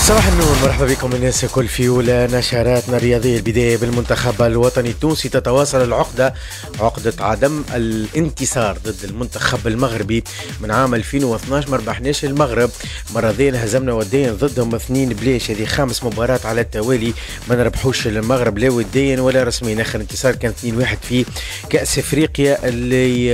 صباح النور، مرحبا بكم الناس الكل في أولى نشراتنا الرياضية. البداية بالمنتخب الوطني التونسي. تتواصل عقدة عدم الانتصار ضد المنتخب المغربي من عام 2012. ما ربحناش المغرب مرتين، هزمنا وديا ضدهم 2-0. هذه 5 مباريات على التوالي ما نربحوش المغرب لا وديا ولا رسميا. آخر انتصار كان 2-1 في كأس افريقيا اللي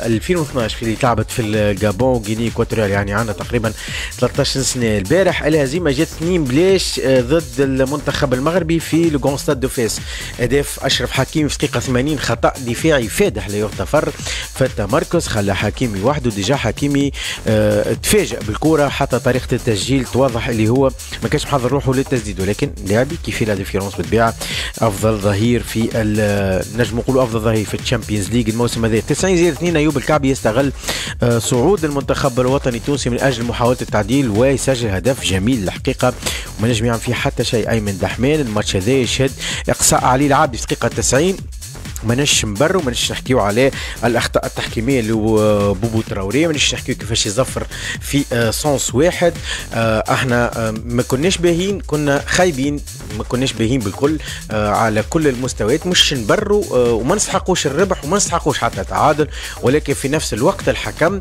2012 اللي تلعبت في الجابون وغيني اكواتوريال، يعني عندنا تقريبا 13 سنة. البارح الهزيمة جات 2-0 ضد المنتخب المغربي في لو ستاد دو فاس. اهداف اشرف حكيمي في دقيقه 80، خطا دفاعي فادح لا يغتفر، فالتمركز خلى حكيمي وحده. ديجا حكيمي تفاجأ بالكره، حتى طريقه التسجيل توضح اللي هو ما كانش محضر روحه للتسديد، ولكن لاعبي كيف لا ديفيرونس بالطبيعه. افضل ظهير في نجم نقولوا افضل ظهير في الشامبيونز ليج الموسم هذا. 90-2 ايوب الكعبي يستغل صعود المنتخب الوطني التونسي من اجل محاوله التعديل ويسجل هدف جميل الحقيقه، وما نجم يعمل فيه حتى شيء. ايمن دحمان الماتش هذا يشهد اقصاء علي العابدي في دقيقه 90. ما نش نبرو، ما نش نحكيو على الاخطاء التحكيميه اللي بوبو تراوري، ما نش نحكيو كيفاش يزفر في صونس واحد. احنا ما كناش باهين، كنا خايبين، ما كناش باهين بالكل على كل المستويات. مش نبرو وما نستحقوش الربح وما نستحقوش حتى تعادل، ولكن في نفس الوقت الحكم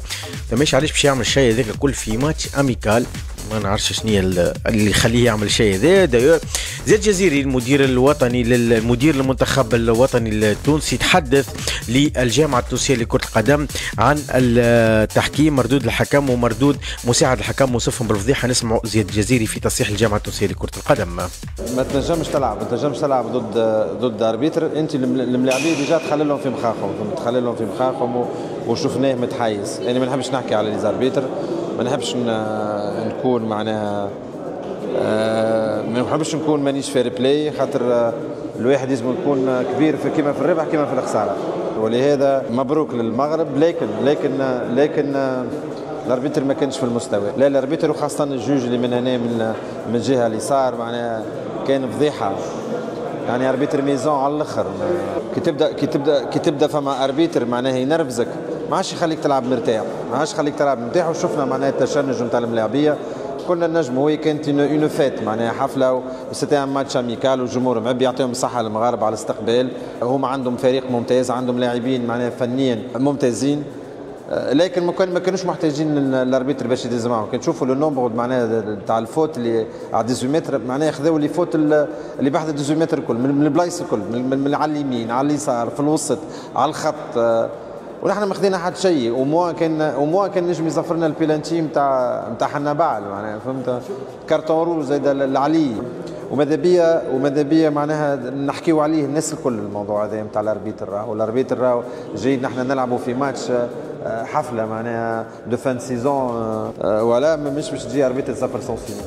ماشي علاش باش يعمل الشيء هذاك الكل في ماتش اميكال. ما نعرفش شنو اللي يخليه يعمل الشيء هذا. دايور زيد جزيري المدير الوطني للمدير المنتخب الوطني التونسي تحدث للجامعه التونسيه لكره القدم عن التحكيم، مردود الحكم ومردود مساعد الحكم، وصفهم بالفضيحه. نسمعوا زيد جزيري في تصريح الجامعه التونسيه لكره القدم. ما تنجمش تلعب ضد اربيتر. انت الملاعبين ديجا تخللهم في مخاخهم وشفناه متحيز. يعني ما نحبش نحكي على لي زاربيتر، ما نحبش نكون معناها ما نحبش نكون مانيش فير بلاي، خاطر الواحد لازم يكون كبير في كيما في الربح كيما في الخساره. ولهذا مبروك للمغرب، لكن الاربيتر ما كانش في المستوى. لا الاربيتر وخاصه الجوج اللي من هنا من الجهه اليسار معناها كان فضيحه. يعني اربيتر ميزون على الاخر. كي تبدا فما اربيتر معناها ينرفزك، ما عادش يخليك تلعب مرتاح. وشفنا معناها التشنج نتاع الملاعبيه. كنا نجموا، هي كانت اون فيت معناها حفله، وسيتي ان ماتش اميكال، والجمهور معبي يعطيهم الصحه للمغاربه على الاستقبال. هم عندهم فريق ممتاز، عندهم لاعبين معناها فنيا ممتازين، لكن ما كانوش محتاجين الاربيتر باش يدز معهم. كان تشوفوا لو نومبر معناها تاع الفوت اللي على 18 متر، معناها خذاو لي فوت اللي بعد 18 متر الكل، من البلايص الكل، من على اليمين على اليسار في الوسط على الخط. ونحن ما خدينا حد شيء. وموا كان نجم يزفرنا البيلانتي نتاع حنابال معناها، فهمت؟ كارتون روج زايد العلي. وماذا بيا معناها نحكيو عليه الناس الكل الموضوع هذا نتاع الاربيتر راهو جاي نحن نلعبوا في ماتش حفله معناها دو فان سيزون، ولا مش باش تجي اربيتر تسافر سونسيني.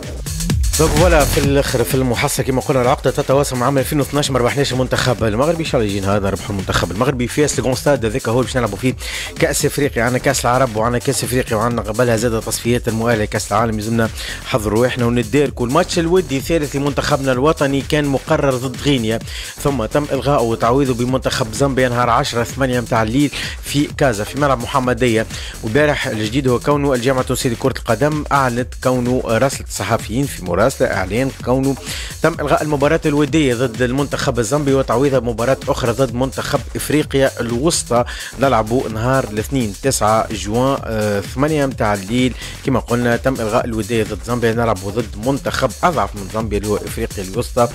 دونك فوالا في الاخر في المحصه كما قلنا العقده تتواصل مع عام 2012. ما ربحناش المنتخب المغربي، ان شاء الله يجي نهار نربحوا المنتخب المغربي في اس لو ستاد. هذاك هو باش نلعبوا فيه كاس افريقيا. عندنا كاس العرب وعندنا كاس افريقيا، وعندنا قبلها زاد تصفيات المؤهله كاس العالم. يلزمنا نحضروا احنا ونداركوا. الماتش الودي الثالث لمنتخبنا الوطني كان مقرر ضد غينيا، ثم تم الغائه وتعويضه بمنتخب زامبيا نهار 10/8 متاع الليل في كازا في ملعب محمديه. والبارح الجديد هو كونه الجامعه التونسيه لكره القدم اعلنت كونه راسلت الصحفيين في مراسله اعلان كونه تم الغاء المباراه الوديه ضد المنتخب الزامبي وتعويضها بمباراه اخرى ضد منتخب افريقيا الوسطى نلعبوا نهار الاثنين 9 جوان 8 متاع الليل. كما قلنا تم الغاء الوديه ضد زامبيا، نلعبوا ضد منتخب اضعف من زامبيا اللي هو افريقيا الوسطى.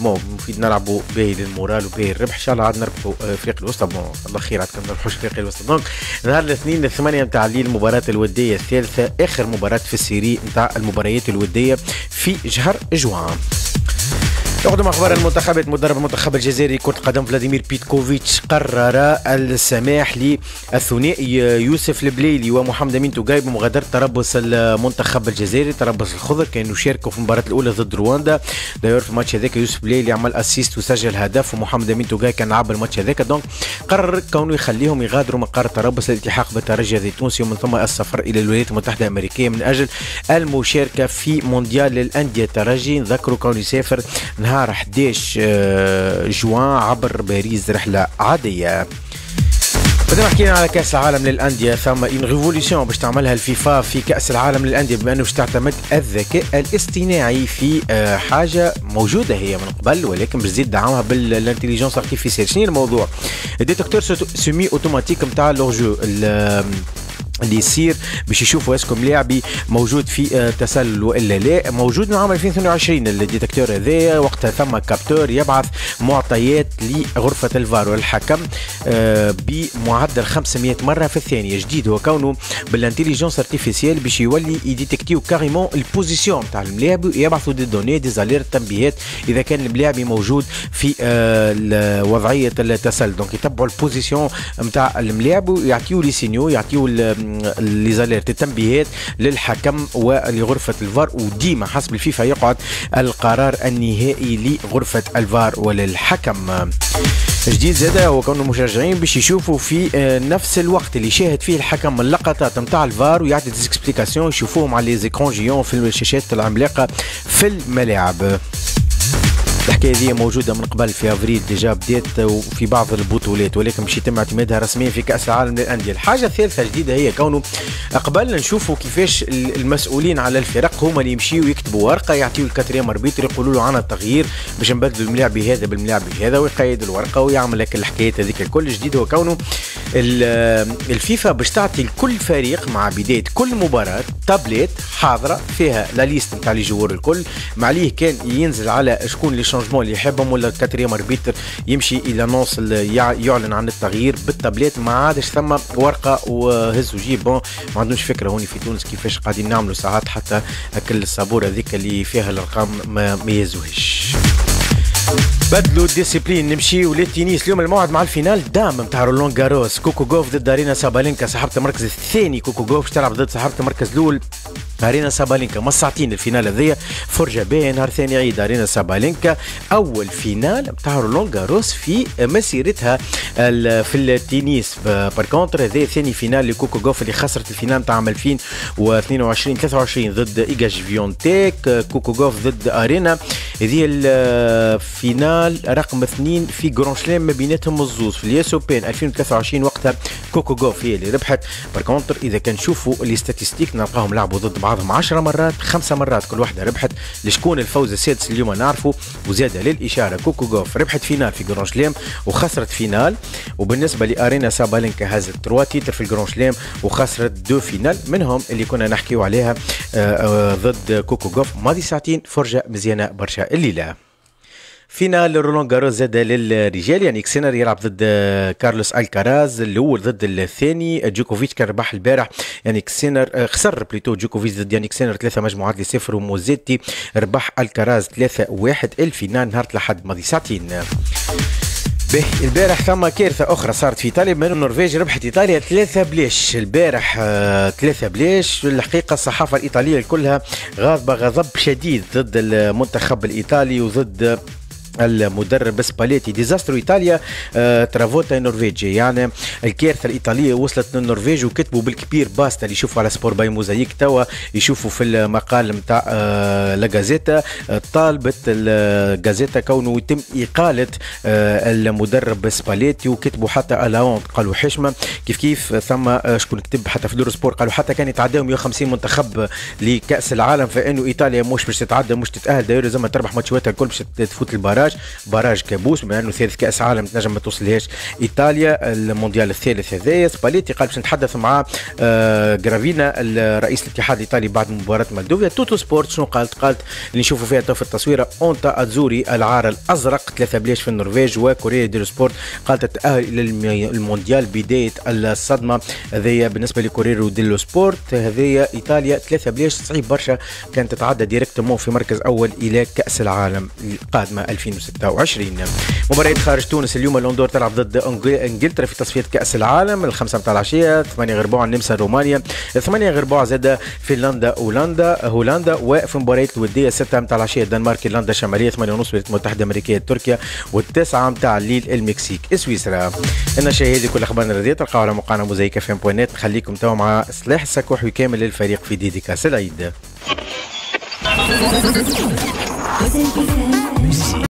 مفيد نلعبوا باهي للمورال وباهي الربح. ان شاء الله عاد نربحوا افريقيا الوسطى. الله خير عاد ما نربحوش افريقيا الوسطى. دونك نهار الاثنين 8 متاع الليل المباراه الوديه الثالثه، اخر مباراه في السيري نتاع المباريات الوديه في جهر جوان. يقدم اخبار المنتخبات. مدرب المنتخب الجزائري كرة القدم فلاديمير بيتكوفيتش قرر السماح للثنائي يوسف البليلي ومحمد امين توغاي بمغادرة تربص المنتخب الجزائري. تربص الخضر كانوا يشاركوا في المباراة الأولى ضد رواندا. داير في الماتش هذاك يوسف البليلي عمل اسيست وسجل هدف، ومحمد امين توغاي كان لعب الماتش هذاك. دونك قرر كونه يخليهم يغادروا مقر تربص للالتحاق بالترجي التونسي، ومن ثم السفر إلى الولايات المتحدة الأمريكية من أجل المشاركة في مونديال للأندية الترجي. نذكروا كونه يسافر نهار 11 جوان عبر باريس رحلة عادية. بدنا حكينا على كأس العالم للأندية، ثم إن ريفوليسيون باش تعملها الفيفا في كأس العالم للأندية، بما أنه باش تعتمد الذكاء الاصطناعي في حاجة موجودة هي من قبل، ولكن باش تزيد دعمها بالانتليجنس ارتيفيسيال. شنو الموضوع؟ الديتكتور سيمي اوتوماتيك نتاع لورجو اللي يصير باش يشوفوا اسكم لاعبي موجود في تسلل والا لا. موجود من عام 2022 الديتكتور هذا، وقتها ثم كابتور يبعث معطيات لغرفه الفار والحكم بمعدل 500 مره في الثانيه. جديد هو كونه بالانتيليجنس ارتيفيسيال باش يولي يديتكتيو كاريمون البوزيسيون تاع الملاعب، يبعثوا دي دوني دي زاليرت تنبيهات اذا كان الملاعب موجود في وضعيه التسلل. دونك يتبعوا البوزيسيون نتاع الملاعب ويعطيو لي سينيو، يعطيو لي زاليرت التنبيهات للحكم ولغرفه الفار، وديما حسب الفيفا يقعد القرار النهائي لغرفه الفار وللحكم. جديد زاده هو كون المشجعين باش يشوفوا في نفس الوقت اللي شاهد فيه الحكم اللقطات نتاع الفار ويعطي ديزيكسبليكاسيون يشوفوهم على لي زيكرون جيون في الشاشات العملاقه في الملاعب. الحكايه هذه موجوده من قبل في افريل ديجا بدات وفي بعض البطولات، ولكن باش يتم اعتمادها رسميا في كاس العالم للانديه. الحاجه الثالثه جديده هي كونه قبل نشوفوا كيفاش المسؤولين على الفرق هما اللي يمشيوا يكتبوا ورقه يعطيوا الكاتريام اربيتر يقولوا له عنا تغيير باش نبدلوا الملاعبي هذا بالملاعبي هذا، ويقيد الورقه ويعمل لك الحكايات هذيك الكل. جديد هو كونه الفيفا باش تعطي لكل فريق مع بدايه كل مباراه تابلت حاضره فيها لا ليست نتاع لي جوور الكل، معليه كان ينزل على شكون لي شونجمون اللي يحبهم، ولا الكاتريام اربيتر يمشي الى نونس يعلن عن التغيير بالتابلت. ما عادش ثم ورقه وهز وجيب. ما عندوش فكره هوني في تونس كيفاش قاعدين نعملوا ساعات حتى اكل الصابوره هذيك اللي فيها الارقام ما يهزوهش. بدلوا الديسيبلين نمشيو للتنس. اليوم الموعد مع الفينال دام نتاع رولان جاروس، كوكو جوف ضد ارينا سابالينكا. صاحبة المركز الثاني كوكو جوف تلعب ضد صاحبة المركز الاول ارينا سابالينكا. مساعتين الفينال هذيا فرجه باهيه. نهار ثاني عيد ارينا سابالينكا اول فينال نتاع رولان جاروس في مسيرتها في التنس. بار كونتر هذا ثاني فينال لكوكو جوف اللي خسرت الفينال نتاع عام 2022 23 ضد ايجا جيفيونتيك. كوكو جوف ضد ارينا، هذه الفينال رقم 2 في جران شلام ما بيناتهم الزوز في الياس اوبن 2023. وقتها كوكو جوف هي اللي ربحت. بار كونتر اذا كان نشوفوا لي ستاتيستيك نلقاهم لعبوا ضد بعضهم 10 مرات، 5 مرات كل واحده ربحت. لشكون الفوز السادس اليوم نعرفوا. وزاد للاشاره كوكو جوف ربحت فينال في جران شلام وخسرت فينال. وبالنسبه لارينا سابالينكا هزت 3 تيتر في الجران شلام وخسرت 2 فينال منهم اللي كنا نحكيو عليها ضد كوكو جوف. ماضي ساعتين فرجه مزيانه برشا الليله. فينال رولان جاروس زاد للرجال، يعني كسينر يلعب ضد كارلوس الكاراز الاول ضد الثاني. جوكوفيتش كان ربح البارح، يعني كسينر خسر بليتو جوكوفيتش ضد يعني كسينر 3 مجموعات ل0، وموزيتي ربح الكاراز 3-1. الفينال نهار الأحد ماضي ساعتين. البارح ثم كارثة أخرى صارت في إيطاليا، بما النرويج ربحت إيطاليا 3-0 البارح. 3-0 الحقيقة الصحافة الإيطالية كلها غاضبة غضب شديد ضد المنتخب الإيطالي وضد المدرب سباليتي. ديزاسترو ايطاليا ترافولتا النرويجي، يعني الكارثه الايطاليه وصلت للنرويج. وكتبوا بالكبير باستا اللي يشوفوا على سبور باي موزايك توا يشوفوا في المقال نتاع لا غازيتا. طالبت الغازيتا كونه يتم اقاله المدرب سباليتي، وكتبوا حتى الاونت قالوا حشمه. كيف ثم شكون كتب حتى في دور سبور قالوا حتى كان يتعداو 150 منتخب لكاس العالم، فانه ايطاليا مش باش تتعدى مش تتاهل، دايره زي ما تربح ماتشاتها الكل باش تفوت البراج. براج كابوس بما انه ثالث كاس عالم تنجم ما توصلهاش ايطاليا. المونديال الثالث هذايا سباليتي قال باش نتحدث مع جرافينا الرئيس الاتحاد الايطالي بعد مباراه مالدوفيا. توتو سبورت شنو قالت اللي نشوفوا فيها تو في التصويره اونتا اتزوري العار الازرق 3-0 في النرويج. وكوريا ديرو سبورت قالت التاهل الى المونديال بدايه الصدمه هذيا بالنسبه لكوريا ديرو سبورت. هذيا ايطاليا 3-0 صعيب برشا كانت تتعدى ديريكتومون في مركز اول الى كاس العالم القادمه 2026. مباراة خارج تونس اليوم لوندور تلعب ضد انجلترا في تصفية كأس العالم 5 متاع العشية. 8 غير ربع النمسا رومانيا. 8 غير ربع زاد فنلندا هولندا. وفي مباراة الودية 6 متاع العشية الدنمارك إيرلندا الشمالية. 8:30 الولايات المتحدة الأمريكية تركيا. و9 متاع الليل المكسيك سويسرا. النشرة هذه كل أخبارنا الرياضية تلقاوها على موقعنا موزايك FM.net. خليكم توا مع صلاح السكوحي كامل للفريق في ديديكاس العيد.